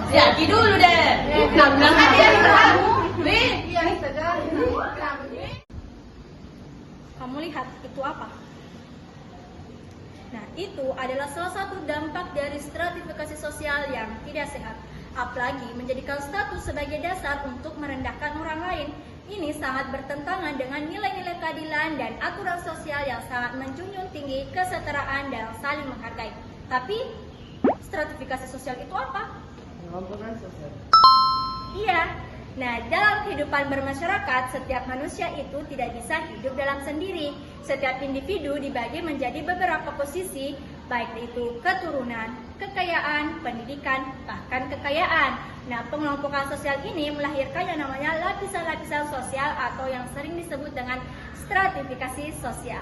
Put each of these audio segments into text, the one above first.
Siapin dulu deh. Bilang hati yang kamu. Kamu lihat itu apa? Nah, itu adalah salah satu dampak dari stratifikasi sosial yang tidak sehat. Apalagi menjadikan status sebagai dasar untuk merendahkan orang lain. Ini sangat bertentangan dengan nilai-nilai keadilan dan aturan sosial yang sangat menjunjung tinggi kesetaraan dan saling menghargai. Tapi, stratifikasi sosial itu apa? Pengelompokan sosial. Iya. Nah, dalam kehidupan bermasyarakat, setiap manusia itu tidak bisa hidup dalam sendiri. Setiap individu dibagi menjadi beberapa posisi, baik itu keturunan, kekayaan, pendidikan, bahkan kekayaan. Nah, pengelompokan sosial ini melahirkan yang namanya lapisan-lapisan sosial atau yang sering disebut dengan stratifikasi sosial.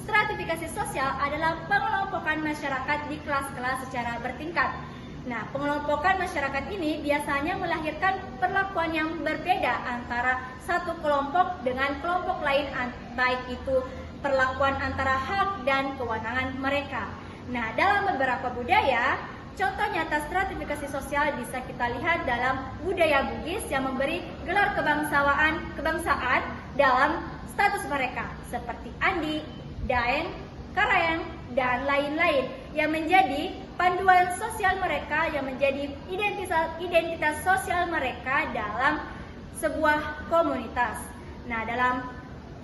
Stratifikasi sosial adalah pengelompokan masyarakat di kelas-kelas secara bertingkat. Nah, pengelompokan masyarakat ini biasanya melahirkan perlakuan yang berbeda antara satu kelompok dengan kelompok lain, baik itu perlakuan antara hak dan kewenangan mereka. Nah, dalam beberapa budaya, contoh nyata stratifikasi sosial bisa kita lihat dalam budaya Bugis yang memberi gelar kebangsaan dalam status mereka, seperti Andi, Daeng, Karaeng, dan lain-lain, yang menjadi panduan sosial mereka, yang menjadi identitas sosial mereka dalam sebuah komunitas. Nah,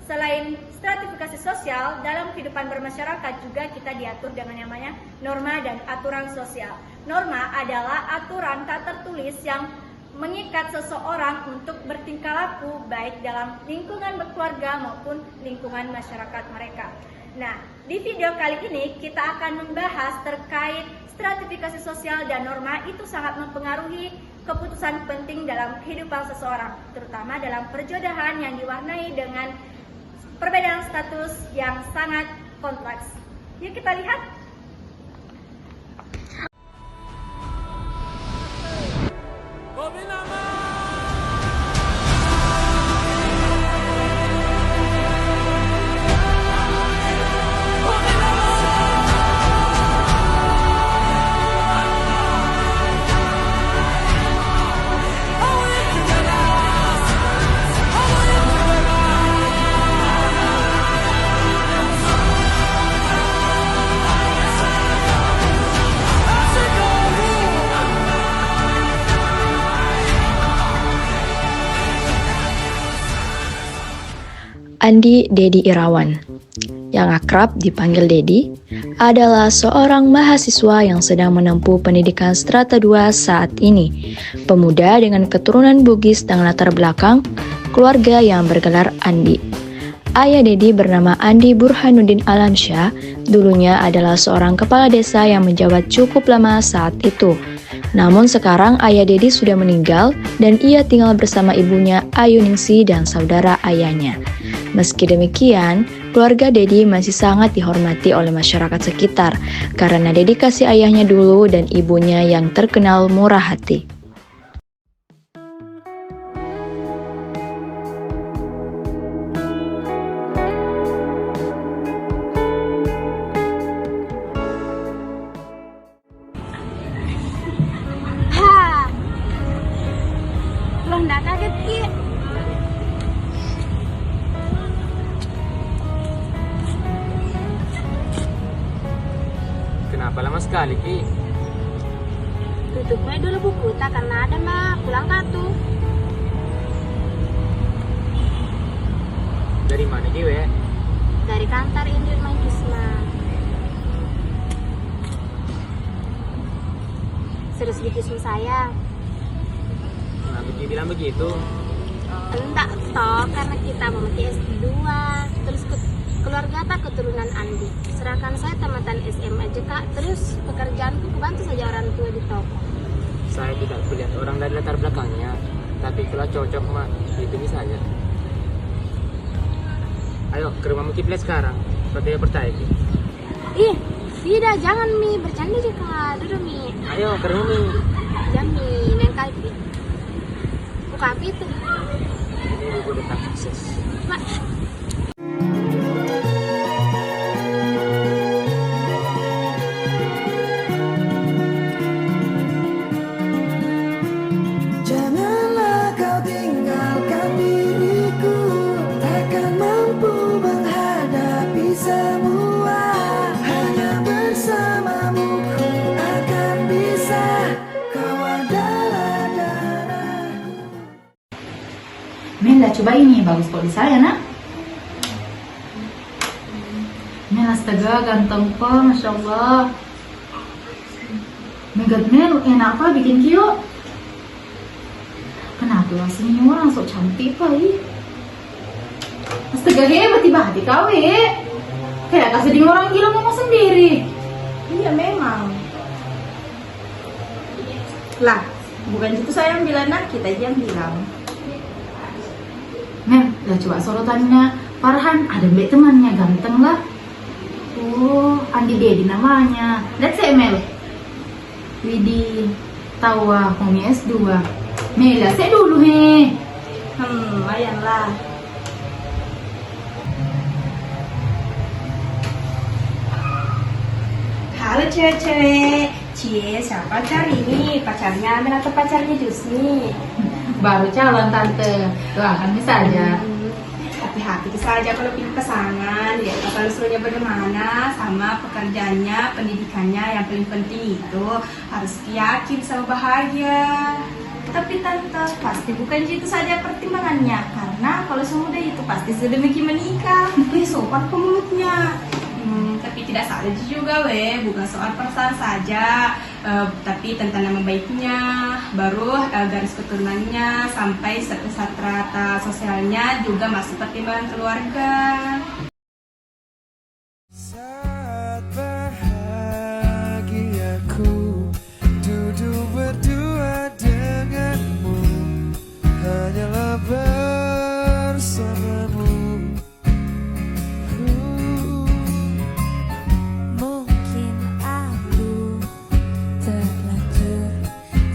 selain stratifikasi sosial, dalam kehidupan bermasyarakat juga kita diatur dengan yang namanya norma dan aturan sosial. Norma adalah aturan tak tertulis yang mengikat seseorang untuk bertingkah laku baik dalam lingkungan berkeluarga maupun lingkungan masyarakat mereka. Nah, di video kali ini kita akan membahas terkait stratifikasi sosial dan norma itu sangat mempengaruhi keputusan penting dalam kehidupan seseorang, terutama dalam perjodohan yang diwarnai dengan perbedaan status yang sangat kompleks. Yuk kita lihat. Andi Dedi Irawan, yang akrab dipanggil Dedi, adalah seorang mahasiswa yang sedang menempuh pendidikan strata 2 saat ini. Pemuda dengan keturunan Bugis dan latar belakang keluarga yang bergelar Andi. Ayah Dedi bernama Andi Burhanuddin Alamsyah, dulunya adalah seorang kepala desa yang menjabat cukup lama saat itu. Namun sekarang ayah Dedi sudah meninggal dan ia tinggal bersama ibunya Ayuningsi dan saudara ayahnya. Meski demikian, keluarga Dedi masih sangat dihormati oleh masyarakat sekitar karena dedikasi ayahnya dulu dan ibunya yang terkenal murah hati. Loh, nggak kaget Ki? Kenapa lama sekali, Ki? Tutupnya dulu buku tak karena ada mak pulang kartu. Dari mana, Ki, we? Dari kantor Indir Magisma. Serius dikismu saya. Kenapa Ki bilang begitu? Enggak toh, karena kita mau mati S2. Terus keluarga tak keturunan Andi. Sedangkan saya tamatan SMA aja kak. Terus pekerjaanku kebantu saja orang tua di toko. Saya tidak melihat orang dari latar belakangnya, tapi kalau cocok mah itu bisa aja. Ayo ke rumahmu Ki sekarang. Kau tidak percaya Ki? Ih, tidak, jangan Mi, bercanda aja kak. Duduk Mi. Ayo ke rumah Mi. Jangan Mi, lain kali Mi. Buka api itu. Ini buku dekat sukses. Mak. cowok di saya, nak. Mel, astaga, ganteng pa, Masya Allah. Megat Mel, enak apa bikin kio? Kenapa rasanya orang sok cantik pa, astaga, hebat tiba hati kau, kayak kasih dengan orang gila ngomong sendiri. Iya memang. Lah, bukan itu saya yang bilang, nak, kita aja yang bilang. Mel, lah coba sorotannya Farhan, ada mbak temannya ganteng lah. Oh, Andi Dedi namanya. That's it, Mel. Widih, tahu Homi S2. Mel, lah saya dulu, Lumayan lah. Halo cewek-cewek. Cie, siapa cari ini? Pacarnya Amin atau pacarnya Jusni? Baru calon tante. Doakan saja. Hati-hati saja kalau pilih pasangan, ya kalau serunya bagaimana, sama pekerjaannya, pendidikannya, yang paling penting itu harus yakin sama bahagia. Tapi tante, pasti bukan itu saja pertimbangannya, karena kalau semudah itu pasti sudah menikah. Sopan pemulutnya. Tapi tidak salah juga, bukan soal perasaan saja, tapi tentang nama baiknya, baru garis keturunannya, sampai strata sosialnya juga masuk pertimbangan keluarga. Saat bahagiaku duduk berdua denganmu, hanyalah bersamamu. Mungkin aku terlanjur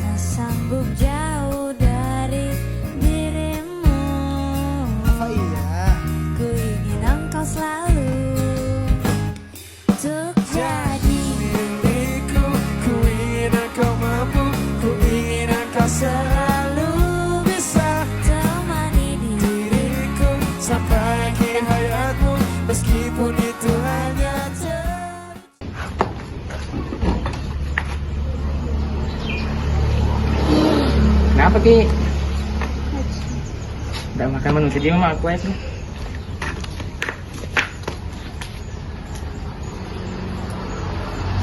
tak sanggup jauh dari dirimu. Apa iya? Ku ingin engkau selalu untuk jadi Milikku, ku ingin engkau mampu, ku ingin engkau selalu bisa temani diriku sampai akhir hayatmu, meskipun itu hanya Kenapa Ki? Udah makan menu tadi sama aku ya sih.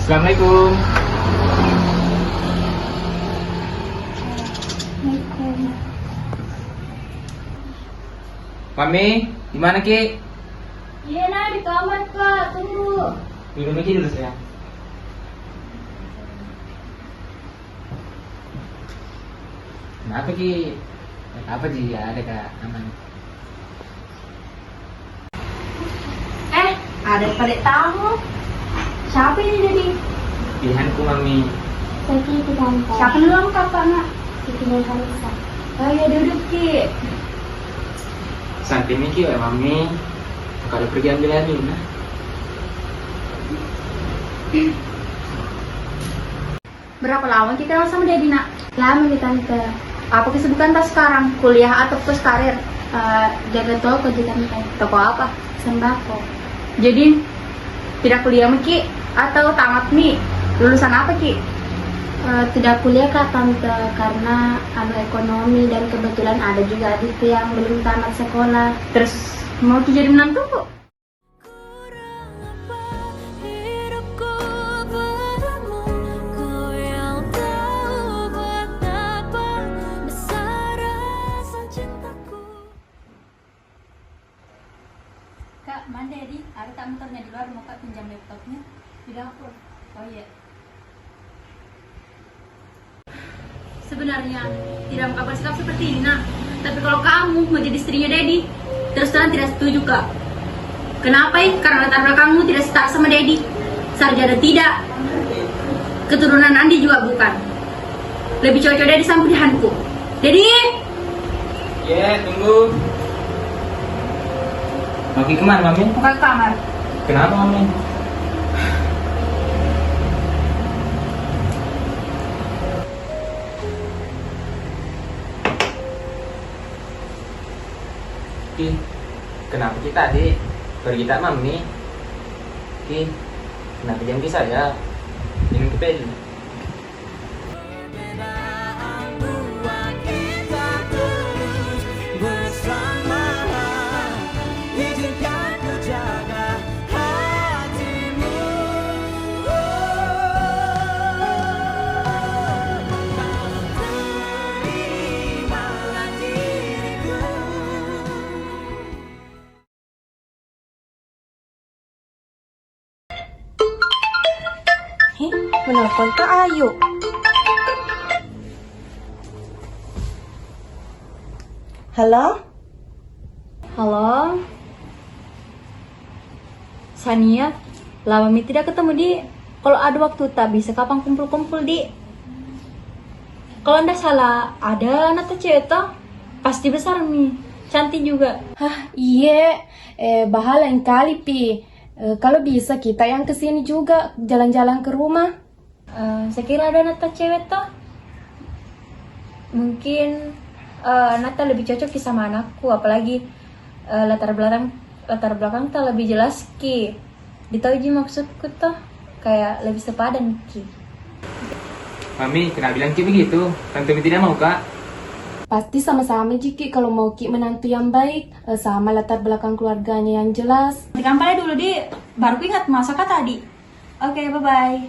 Assalamualaikum. Mami, di mana Ki? Iya nah, di kamar Kak, tunggu. Minum Ki dulu sayang. Kenapa Ki? Apa sih ya, ada Kak, aman. Ada pada tamu. Siapa ini jadi? Pilihanku Mami. Seki itu tante. Siapa dulu kakak nak? Seki dan Kalisa. Oh ya duduk Ki. Santai nih Ki, ya Mami. Kalau pergi ambil aja nah. Berapa lama kita kenal sama Dedi nak? Lama nih tante. Apa kesibukan tas sekarang? Kuliah atau terus karir? Jaga toko di tante. Toko apa? Sembako. Jadi tidak kuliah Ki atau tamat Mi? Lulusan apa Ki? Tidak kuliah Kak tante karena anu ekonomi dan kebetulan ada juga adikku yang belum tamat sekolah. Terus mau jadi menantu? Hidupku padamu, kau yang tahu betapa besar rasa cintaku. Kak, mana Dedi? Ada tamu-tamunya di luar, mau Kak pinjam laptopnya di dapur. Oh iya. Sebenarnya tidak mau kabar sikap seperti ini nah. Tapi kalau kamu mau jadi istrinya Dedi, terus terang tidak setuju Kak. Kenapa? Karena latar belakangmu tidak setara sama Dedi. Sarjana tidak, keturunan Andi juga bukan. Lebih cocok Dedi sama pilihanku. Dedi, Ya, tunggu. Mami kemana Mami? buka ke kamar. Kenapa Mami? Ki, kenapa kita tadi pergi tak Mami? Ki, kenapa jam saya? Minum kopi dulu. buat kita terus bersama. Menelpon Kak Ayu. Halo? Halo? Sania, lama Mi tidak ketemu, Di. Kalau ada waktu tak bisa kapan kumpul-kumpul, Di. Kalau ndak salah, ada anak cewek toh? Pasti besar, Mi. Cantik juga. Hah, iya. Bahal lain kali, Pi. Kalau bisa kita yang kesini juga, jalan-jalan ke rumah. Saya kira ada anak cewek toh? Mungkin Nata lebih cocok Ki sama anakku, apalagi latar belakang tak lebih jelas Ki. Ditahu ji maksudku toh, kayak lebih sepadan Ki. Mami, kenapa bilang Ki begitu? Tante Mi tidak mau, Kak. Pasti sama-sama Jiki kalau mau Ki menantu yang baik, sama latar belakang keluarganya yang jelas. Di kampanye dulu, Di. Baru ku ingat masa Kak tadi. Oke, bye-bye.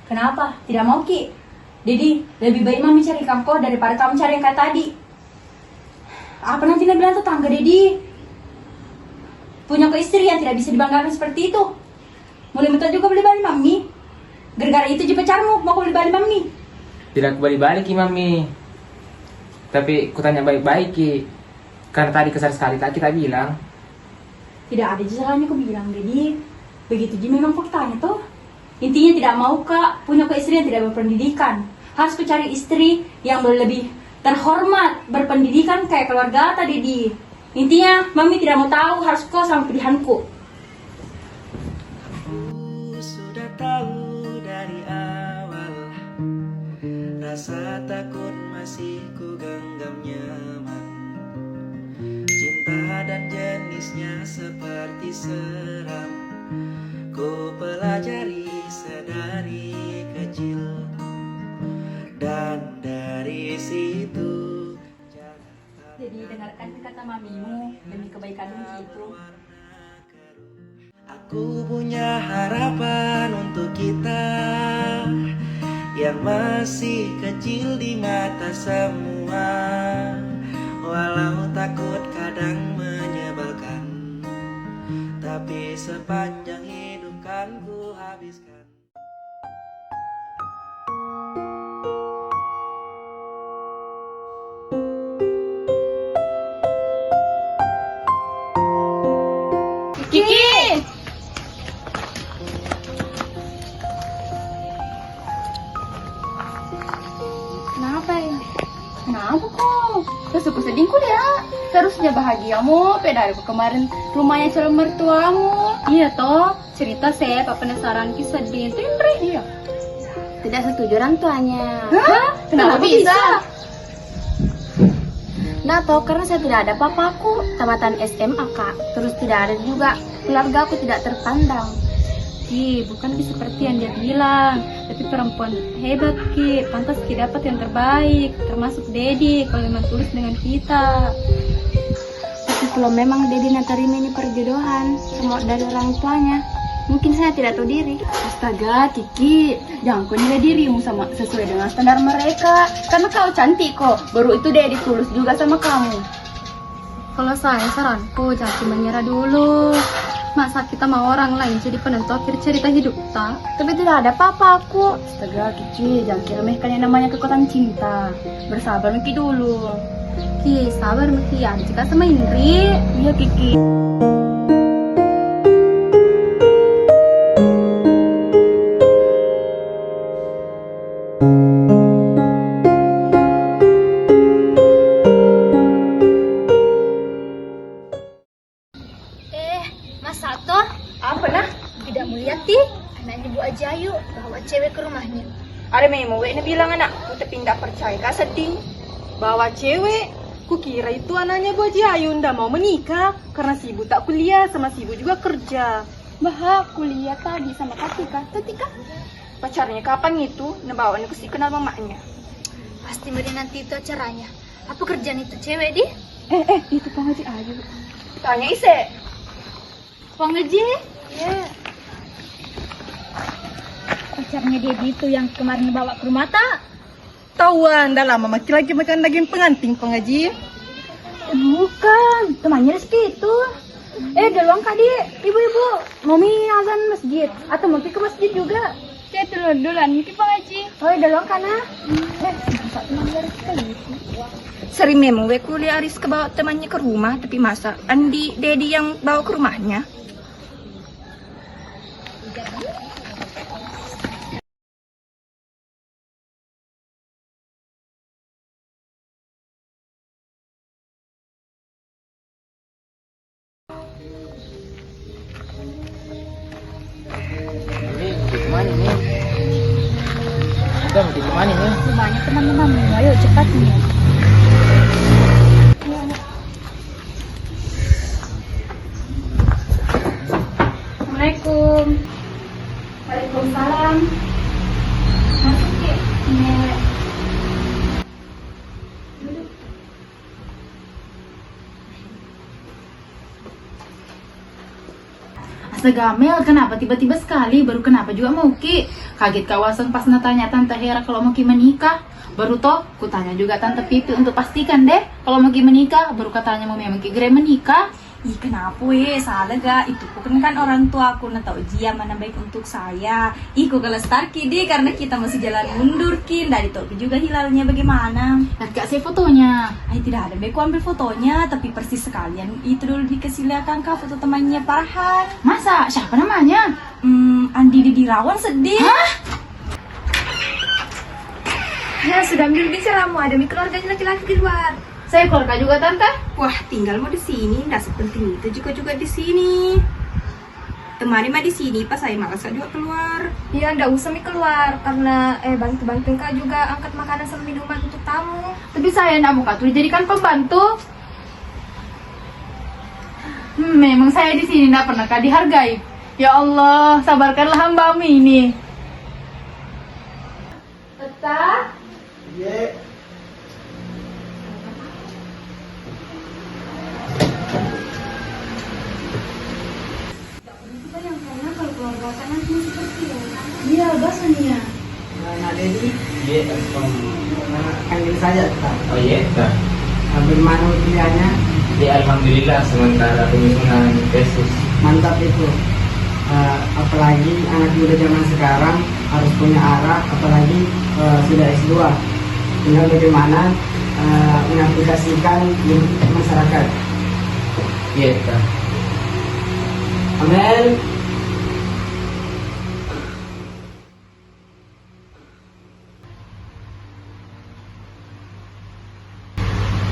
Kenapa? Tidak mau, Ki? Dedi, lebih baik Mami cari kamu daripada kamu cari yang kayak tadi. Apa nanti bilang tetangga, Dedi? Punya ke istri yang tidak bisa dibanggakan seperti itu. Mulai minta juga beli balik Mami. Gara-gara itu juga pacarmu mau beli balik Mami. Tidak balik-balik Ki, Mami. Tapi ku tanya baik-baik, Ki. Karena tadi kesal sekali tak kita bilang. Tidak ada salahnya aku bilang, Dedi. Begitu ji memang kok tanya tuh. Intinya tidak mau Kak punya ke istri yang tidak berpendidikan. Harus ku cari istri yang lebih terhormat, berpendidikan kayak keluarga tadi di. Intinya Mami tidak mau tahu harus kok sama pilihanku. Aku sudah tahu dari awal, rasa takut masih ku genggam nyaman. Cinta dan jenisnya seperti seram, ku pelajari sedari kecil. Dan dari situ Jadi dengarkan kata mamimu demi kebaikanmu gitu. aku punya harapan untuk kita yang masih kecil di mata semua. Walau takut kadang menyebalkan, tapi sepanjang hidup kan ku habiskan. Kiki! Kenapa ya? Kenapa kok? Kesuku sedih kuliah. Terusnya bahagiamu, dari kemarin rumahnya calon mertuamu. Iya toh, cerita saya Pak penasaran kisah sedih itu Indri. Iya. Tidak setuju orang tuanya. Hah? Kenapa bisa? Nggak tahu karena saya tidak ada papaku, tamatan SMA Kak. Terus tidak ada juga keluarga aku tidak terpandang. Ki, bukan Ki seperti yang dia bilang, tapi perempuan hebat Ki, pantas Ki dapat yang terbaik, termasuk Dedi kalau memang tulus dengan kita. Tapi kalau memang Dedi terima ini perjodohan semua dari orang tuanya, mungkin saya tidak tahu diri. Astaga, Kiki, jangan kau nilai dirimu sama sesuai dengan standar mereka. Karena kau cantik kok, baru itu Dedi tulus juga sama kamu. Kalau saya saranku jangan menyerah dulu. Masa kita mau orang lain jadi penentu akhir cerita hidup tak? Tapi tidak ada papaku. Astaga, Kiki, jangan kiremehkan yang namanya kekuatan cinta. Bersabar Miki dulu. Ki, sabar Miki, ada cerita sama Indri. Iya, Kiki. Mas Sato, apa nah? Tidak melihat anaknya Bu Ajayu bawa cewek ke rumahnya. Ada memang ini bilang anak, tapi tidak percaya kak sedih. Bawa cewek, kukira itu anaknya Bu Haji Ayu ndak mau menikah karena si ibu tak kuliah sama si ibu juga kerja. Bah, kuliah tadi sama Katika. Ketika Pacarnya kapan itu? Nabawa nih si kenal mamanya. Pasti meri nanti itu acaranya. Apa kerjaan itu cewek di? itu Pak Haji Ayu. Tanya ise. Pengaji? Iya. Pacarnya dia itu yang kemarin bawa ke rumah tak? Tawan, dah lama maki lagi makan daging pengantin pengaji. Bukan, temannya Rizky itu. Duluan kak di, ibu-ibu mau azan masjid atau mau ke masjid juga? Saya duluan, mungkin pengaji. Oh, duluan kana. Sering memang we kuliah Aris ke bawa temannya ke rumah, tapi masa Andi Dedi yang bawa ke rumahnya? Ini mau kemana nih? Udah mau kemana nih? Banyak teman-teman, ayo cepat nih. Assalamualaikum. Waalaikumsalam. Masuk ya? Iya. Astaga Mel, kenapa tiba-tiba sekali? Baru kenapa juga mau Ki? Kaget kawasan pas natanya Tante Hera kalau mau Ki menikah. Baru toh, kutanya juga Tante Pipi untuk pastikan deh kalau mau Ki menikah. Baru katanya mau memang Ki Gre menikah. Ih kenapa salah gak? Itu kan orang tua aku na tahu dia mana baik untuk saya. Ih kok kelestar Ki deh karena kita masih jalan mundur Ki. Dari tahu juga hilalnya bagaimana. Dan Kak saya fotonya. Ay tidak ada baik ambil fotonya tapi persis sekalian itu dulu dikasih lihat Kak foto temannya Farhan. Masa? Siapa namanya? Andi Dedi Irawan sedih. Hah? Ya sudah ambil bicaramu ada keluarganya laki-laki di luar. Saya keluarga juga Tante. Wah, tinggal mau di sini, nggak sepenting itu juga di sini. Temani mah di sini, pas saya malas juga keluar. Iya, nggak usah keluar karena bantu-bantuin kak juga angkat makanan sama minuman untuk tamu. Tapi saya nak muka tuh dijadikan pembantu. Memang saya di sini nggak pernah Kak dihargai. Ya Allah, sabarkanlah hambamu ini. Tetap. Iya. Iya, bahasanya. Nak Dedi, Iya, panggil saja Kak. oh iya, Kak. Bagaimana pilihannya? Jadi alhamdulillah sementara penyusunan tesis. Mantap itu. Apalagi anak muda zaman sekarang harus punya arah, apalagi sudah S2. Tinggal bagaimana mengaplikasikan di masyarakat. Iya, Kak. Amel,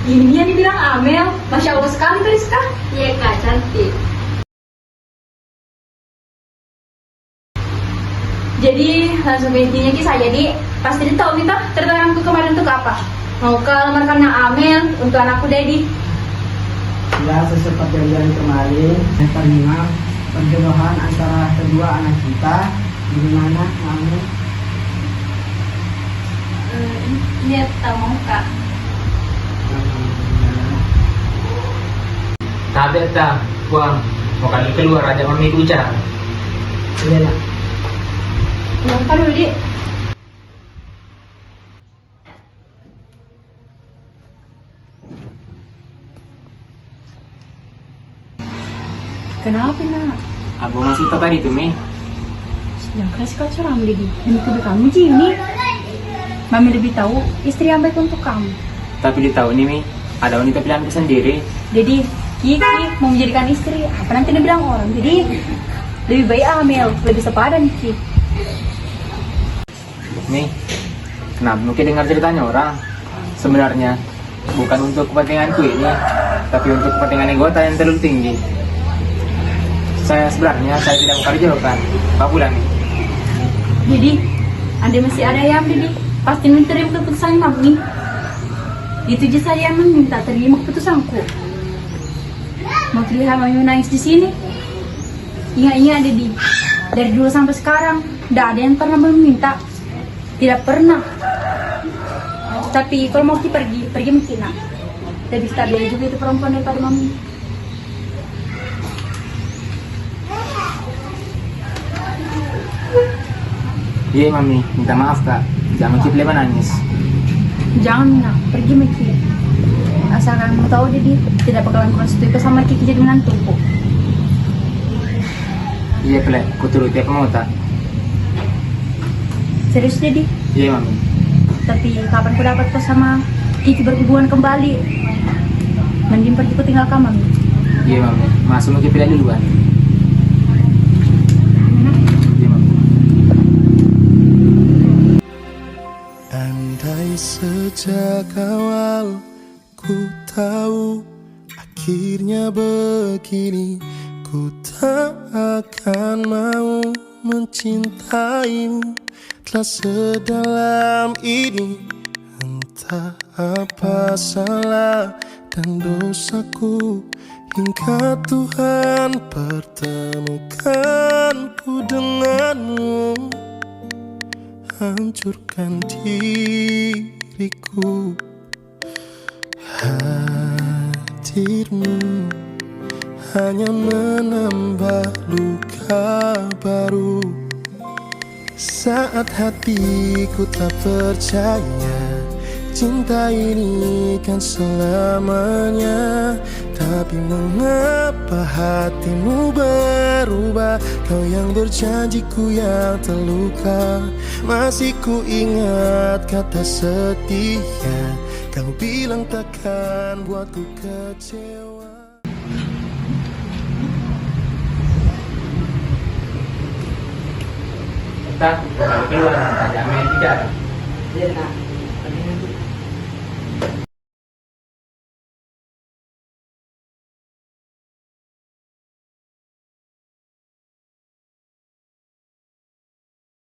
Ini dia dibilang Amel, Masya Allah sekali Kariska. Iya kak, cantik. Jadi langsung ke intinya Ki saya di pasti tahu kita tertarangku kemarin untuk apa? Mau ke lamar karena Amel untuk anakku Dedi. ya sesuai janjian kemarin. Yang kelima, perjodohan antara kedua anak kita. Gimana Amel? Iya tahu mau kak. Tapi tak, buang. Mau kali keluar aja mami bicara. Iya lah. Kenapa dulu di? Kenapa nak? Aku masih tertarik tuh, Mi. Yang kasih kau curang Dedi. Demi kedua kamu Jimmy. Mami lebih tahu istri yang baik untuk kamu. Tapi di tahun ini, Mi, ada wanita pilihanku sendiri. Jadi Kiki mau menjadikan istri. Apa nanti dia bilang orang? Jadi lebih baik Amel, lebih sepadan Kiki. Mi, kenapa mungkin dengar ceritanya orang? Sebenarnya bukan untuk kepentinganku ini, tapi untuk kepentingan anggota yang terlalu tinggi. Saya tidak mau kerjakan. Pak pulang nih. Jadi Anda masih ada yang Dedi. Pasti menerima keputusan Mami. Itu aja saya meminta terima keputusanku. Mau terlihat Mami menangis di sini. Ingat-ingat Dedi. Dari dulu sampai sekarang, tidak ada yang pernah meminta. Tidak pernah. Tapi kalau mau pergi mungkin nak. Lebih stabil juga itu perempuan daripada Mami. Iya Mami, minta maaf Kak. Jangan kita lepas nangis. Jangan nak, pergi Miki. Asal kamu tahu Dedi, tidak bakalan konstitusi sama Kiki jadi menantuku. Iya Plek, ku turuti apa mau tak? Serius Dedi? Iya Mami. Tapi kapan ku dapat kau sama Kiki berhubungan kembali? Mending pergi ku tinggalkan Mami. Iya Mami, masuk mau pilih duluan. Iya Mami. Andai sejak awal ku tahu akhirnya begini, ku tak akan mau mencintaimu telah sedalam ini. Entah apa salah dan dosaku, hingga Tuhan pertemukanku denganmu. Hancurkan diriku, hadirmu hanya menambah luka baru. Saat hatiku tak percaya cinta ini kan selamanya, tapi mengapa hatimu berubah? Kau yang berjanjiku yang terluka. Masih ku ingat kata setia, kau bilang takkan buatku kecewa. Kita keluar, ada main tidak? Iya nak.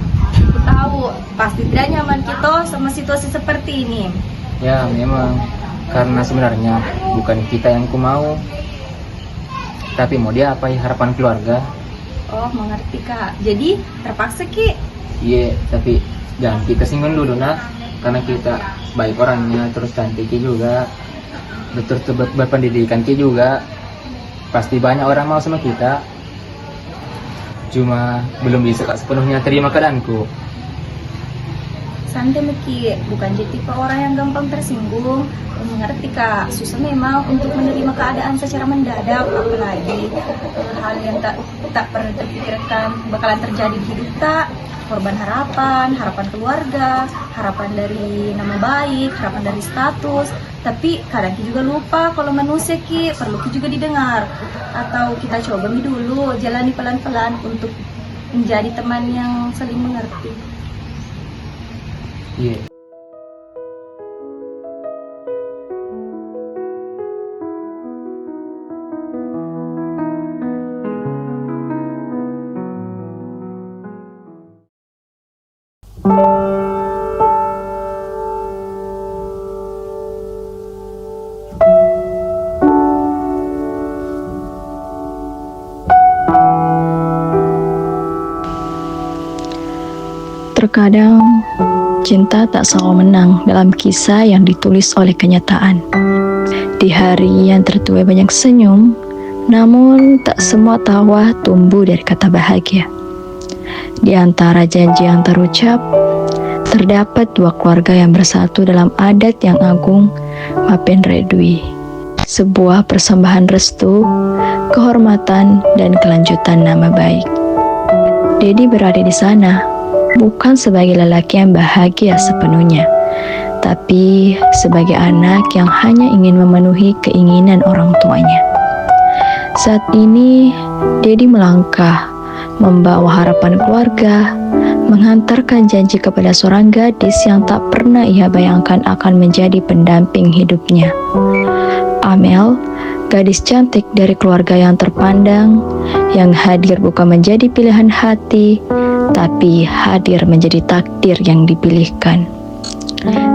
Aku tahu pasti tidak nyaman kita sama situasi seperti ini. Ya memang, karena sebenarnya bukan kita yang ku mau, tapi mau diapain harapan keluarga. Oh, mengerti Kak. Jadi terpaksa Ki. Iya, tapi jangan kita singgung dulu nak, karena kita baik orangnya, terus cantik juga, betul berpendidikan juga, pasti banyak orang mau sama kita. Cuma belum bisa sepenuhnya terima keadaanku. Santai Meki, bukan jadi tipe orang yang gampang tersinggung. Mengerti Kak, susah memang untuk menerima keadaan secara mendadak, apalagi hal yang tak pernah terpikirkan bakalan terjadi di hidup tak. Korban harapan keluarga, harapan dari nama baik, harapan dari status. Tapi kadang kita juga lupa kalau manusia Ki perlu juga didengar. Atau kita coba dulu jalani pelan-pelan untuk menjadi teman yang saling mengerti. Iya. Terkadang, cinta tak selalu menang dalam kisah yang ditulis oleh kenyataan. Di hari yang tertuai banyak senyum, namun tak semua tawa tumbuh dari kata bahagia. Di antara janji yang terucap, terdapat dua keluarga yang bersatu dalam adat yang agung, Mapen Redwi. Sebuah persembahan restu, kehormatan, dan kelanjutan nama baik. Dedi berada di sana, bukan sebagai lelaki yang bahagia sepenuhnya, tapi sebagai anak yang hanya ingin memenuhi keinginan orang tuanya. Saat ini, Dedi melangkah, membawa harapan keluarga, menghantarkan janji kepada seorang gadis yang tak pernah ia bayangkan akan menjadi pendamping hidupnya. Amel, gadis cantik dari keluarga yang terpandang, yang hadir bukan menjadi pilihan hati, tapi hadir menjadi takdir yang dipilihkan.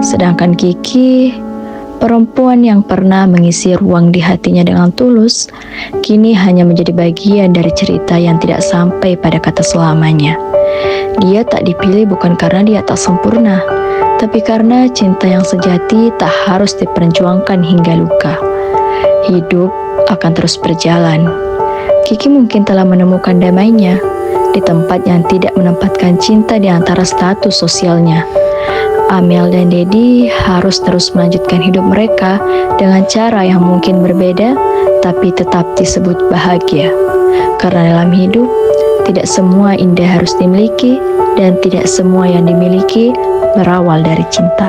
Sedangkan Kiki, perempuan yang pernah mengisi ruang di hatinya dengan tulus, kini hanya menjadi bagian dari cerita yang tidak sampai pada kata selamanya. Dia tak dipilih bukan karena dia tak sempurna, tapi karena cinta yang sejati tak harus diperjuangkan hingga luka. Hidup akan terus berjalan. Kiki mungkin telah menemukan damainya di tempat yang tidak menempatkan cinta di antara status sosialnya. Amel dan Dedi harus terus melanjutkan hidup mereka dengan cara yang mungkin berbeda, tapi tetap disebut bahagia. Karena dalam hidup, tidak semua indah harus dimiliki, dan tidak semua yang dimiliki berawal dari cinta.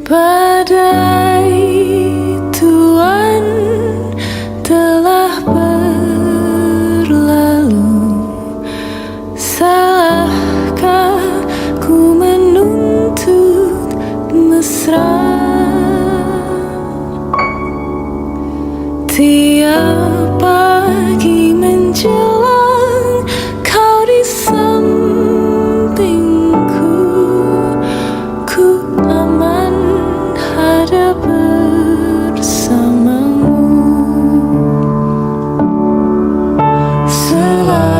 Badai tuan telah berlalu, salahkah ku menuntut mesra? Tiap pagi menjelang kau di sampingku, ku aman ada bersamamu selamanya.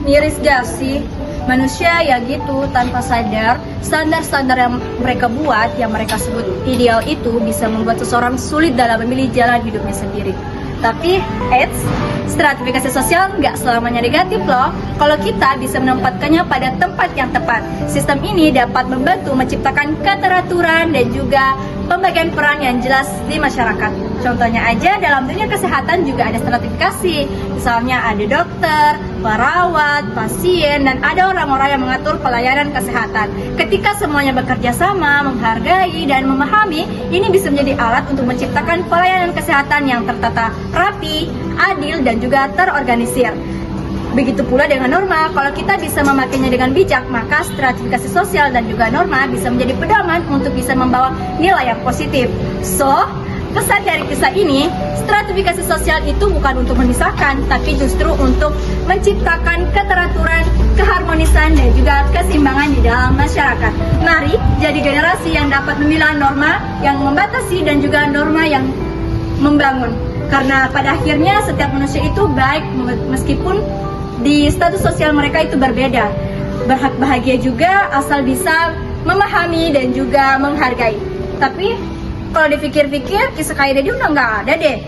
Miris gak sih? Manusia ya gitu, tanpa sadar, standar-standar yang mereka buat, yang mereka sebut ideal itu bisa membuat seseorang sulit dalam memilih jalan hidupnya sendiri. Tapi, stratifikasi sosial nggak selamanya negatif loh. Kalau kita bisa menempatkannya pada tempat yang tepat. Sistem ini dapat membantu menciptakan keteraturan dan juga pembagian peran yang jelas di masyarakat. Contohnya aja dalam dunia kesehatan juga ada stratifikasi. Misalnya ada dokter, perawat, pasien, dan ada orang-orang yang mengatur pelayanan kesehatan. Ketika semuanya bekerja sama, menghargai, dan memahami, ini bisa menjadi alat untuk menciptakan pelayanan kesehatan yang tertata rapi, adil, dan juga terorganisir. Begitu pula dengan norma, kalau kita bisa memakainya dengan bijak, maka stratifikasi sosial dan juga norma bisa menjadi pedoman untuk bisa membawa nilai yang positif. So, pesan dari kisah ini, stratifikasi sosial itu bukan untuk memisahkan, tapi justru untuk menciptakan keteraturan, keharmonisan, dan juga keseimbangan di dalam masyarakat. Mari jadi generasi yang dapat memilah norma yang membatasi dan juga norma yang membangun. Karena pada akhirnya setiap manusia itu baik meskipun di status sosial mereka itu berbeda. Berhak bahagia juga asal bisa memahami dan juga menghargai. Tapi kalau dipikir-pikir kisah kayak Dedi udah nggak ada deh.